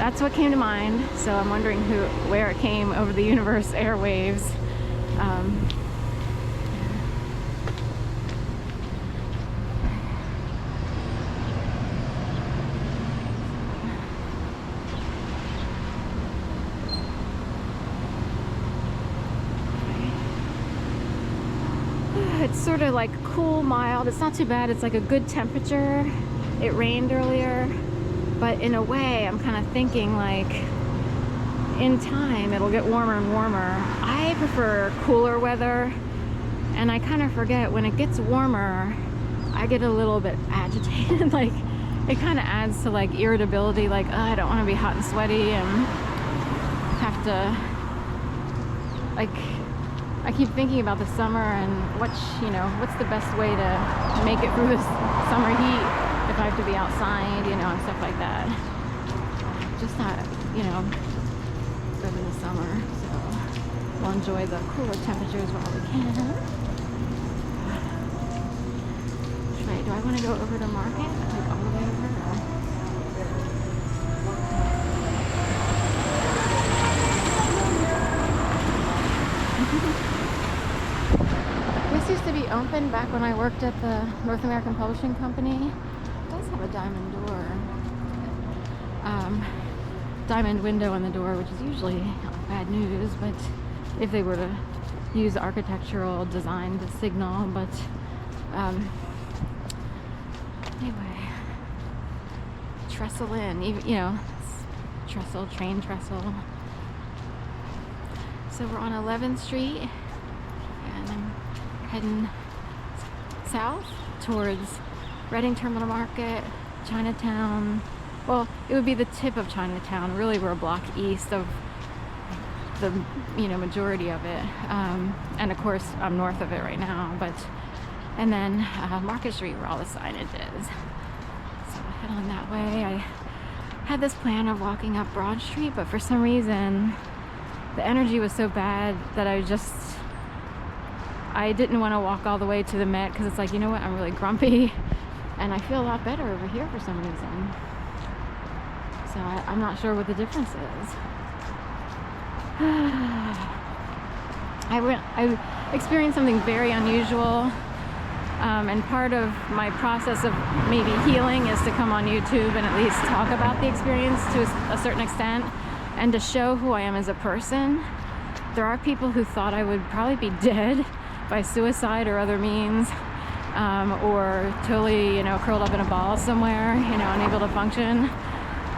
that's what came to mind. So I'm wondering where it came over the universe airwaves. It's sort of like cool, mild. It's not too bad. It's like a good temperature. It rained earlier, but in a way, I'm kind of thinking like in time it'll get warmer and warmer. I prefer cooler weather, and I kind of forget when it gets warmer, I get a little bit agitated. Like it kind of adds to like irritability. Like, oh, I don't want to be hot and sweaty and have to like. I keep thinking about the summer and what's the best way to make it through this summer heat if I have to be outside, and stuff like that. Just not, good in the summer. So we'll enjoy the cooler temperatures while we can. Right, do I want to go over to market? Like all the way over? This used to be open back when I worked at the North American Publishing Company. It does have a diamond door. Diamond window on the door, which is usually bad news, but if they were to use architectural design to signal, but anyway, Trestle in, Trestle, train Trestle. So we're on 11th Street, and I'm heading south towards Reading Terminal Market, Chinatown. Well, it would be the tip of Chinatown. Really, we're a block east of the majority of it, and of course I'm north of it right now. And then Market Street, where all the signage is. So I head on that way. I had this plan of walking up Broad Street, but for some reason the energy was so bad that I didn't want to walk all the way to the Met, because it's like, I'm really grumpy and I feel a lot better over here for some reason. So I'm not sure what the difference is. I experienced something very unusual, and part of my process of maybe healing is to come on YouTube and at least talk about the experience to a certain extent, and to show who I am as a person. There are people who thought I would probably be dead by suicide or other means, or totally, curled up in a ball somewhere, unable to function.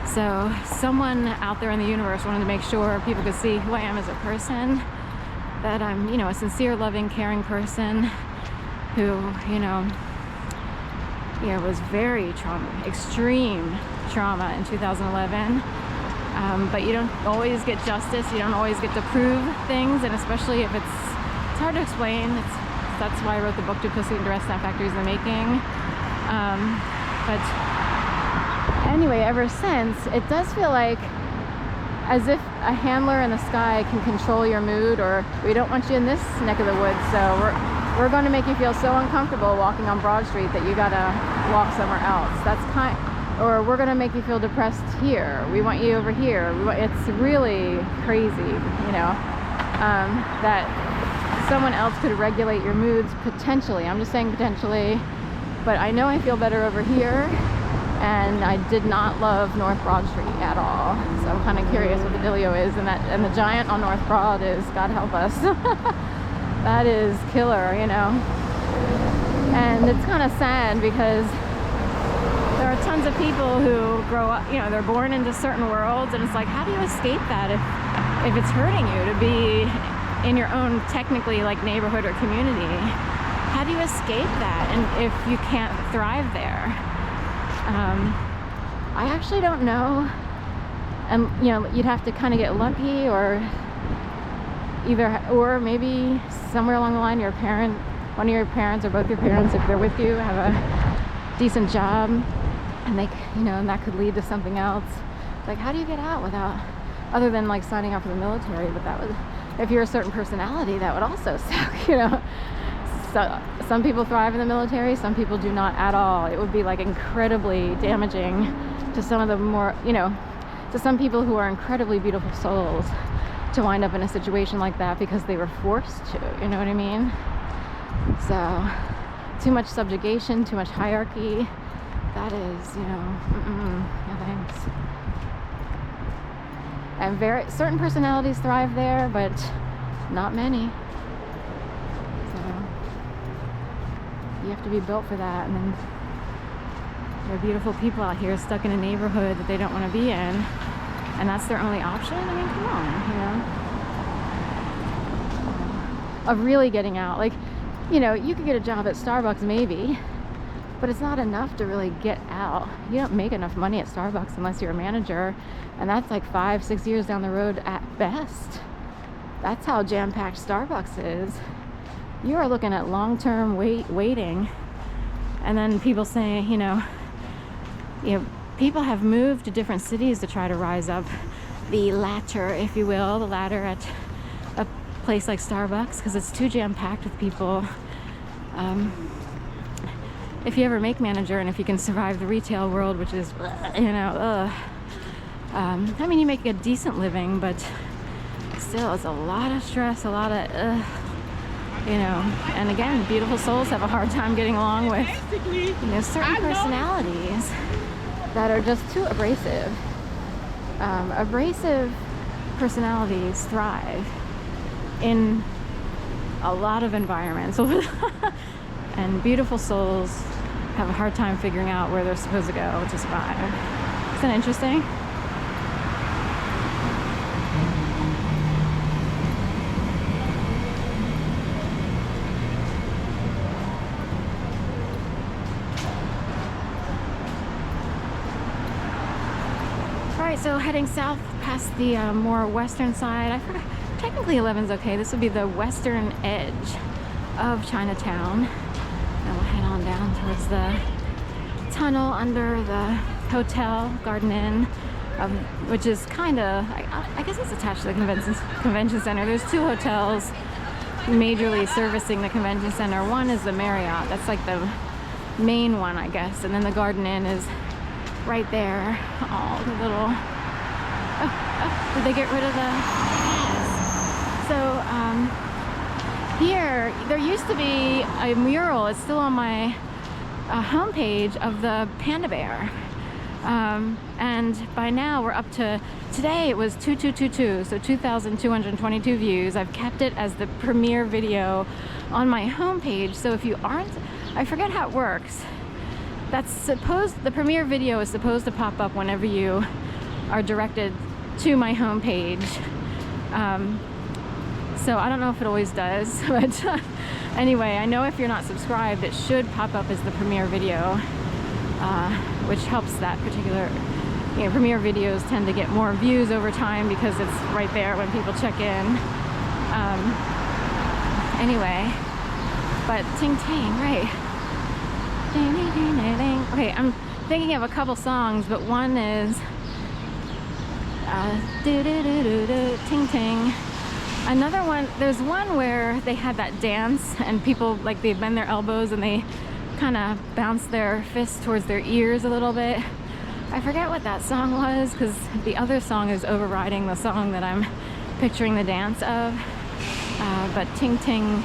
So someone out there in the universe wanted to make sure people could see who I am as a person, that I'm, a sincere, loving, caring person who, was very extreme trauma in 2011. But you don't always get justice. You don't always get to prove things, and especially if it's hard to explain. That's why I wrote the book Duplicity and Duress, Snap Factories in the Making. But anyway, ever since, it does feel like as if a handler in the sky can control your mood, or we don't want you in this neck of the woods, so we're going to make you feel so uncomfortable walking on Broad Street that you gotta walk somewhere else. Or we're going to make you feel depressed here. We want you over here. It's really crazy, that someone else could regulate your moods potentially. I'm just saying potentially, but I know I feel better over here, and I did not love North Broad Street at all. So I'm kind of curious what the dealio is, and the giant on North Broad is, God help us. That is killer, And it's kind of sad because there are tons of people who grow up, they're born into certain worlds, and it's like, how do you escape that if it's hurting you to be in your own technically like neighborhood or community? How do you escape that, and if you can't thrive there? I actually don't know, and you'd have to kind of get lucky, or maybe somewhere along the line one of your parents or both your parents, if they're with you, have a decent job, and they, and that could lead to something else. Like, how do you get out without, other than like signing up for the military? But that would, if you're a certain personality, that would also suck, So some people thrive in the military, some people do not at all. It would be like incredibly damaging to some of the more, to some people who are incredibly beautiful souls to wind up in a situation like that because they were forced to, you know what I mean? So, too much subjugation, too much hierarchy, that is, you know, no thanks. And certain personalities thrive there, but not many. So, you have to be built for that, and then there are beautiful people out here stuck in a neighborhood that they don't want to be in, and that's their only option. I mean, come on, you know. Of really getting out. Like, you know, you could get a job at Starbucks maybe, but it's not enough to really get out. You don't make enough money at Starbucks unless you're a manager, and that's like 5-6 years down the road at best. That's how jam-packed Starbucks is. You are looking at long-term waiting, and then people saying, you know, people have moved to different cities to try to rise up the ladder, if you will, the ladder at a place like Starbucks, because it's too jam-packed with people. If you ever make manager, and if you can survive the retail world, which is, you know, I mean, you make a decent living, but still, it's a lot of stress, a lot of, you know. And again, beautiful souls have a hard time getting along with, you know, certain personalities that are just too abrasive. Abrasive personalities thrive in a lot of environments. And beautiful souls have a hard time figuring out where they're supposed to go to survive. Isn't that interesting? Alright, so heading south past the more western side. I forgot, technically 11's okay. This would be the western edge of Chinatown. And we'll head on down towards the tunnel under the hotel, Garden Inn, which is kind of, I guess it's attached to the convention center. There's two hotels majorly servicing the convention center. One is the Marriott, that's like the main one, I guess, and then the Garden Inn is right there. Oh, the little, did they get rid of the, so, here, there used to be a mural, it's still on my homepage, of the panda bear. And by now we're up to, today it was 2222, so 2,222 views. I've kept it as the premiere video on my homepage, so if you aren't, I forget how it works. The premiere video is supposed to pop up whenever you are directed to my homepage. So I don't know if it always does, but anyway, I know if you're not subscribed, it should pop up as the premiere video, which helps that particular, you know, premiere videos tend to get more views over time because it's right there when people check in. Anyway, but ting ting, right. Ding, ding, ding, ding, ding. Okay, I'm thinking of a couple songs, but one is do do do do do ting ting. Another one, there's one where they had that dance and people, like, they bend their elbows and they kind of bounce their fists towards their ears a little bit. I forget what that song was because the other song is overriding the song that I'm picturing the dance of. But ting ting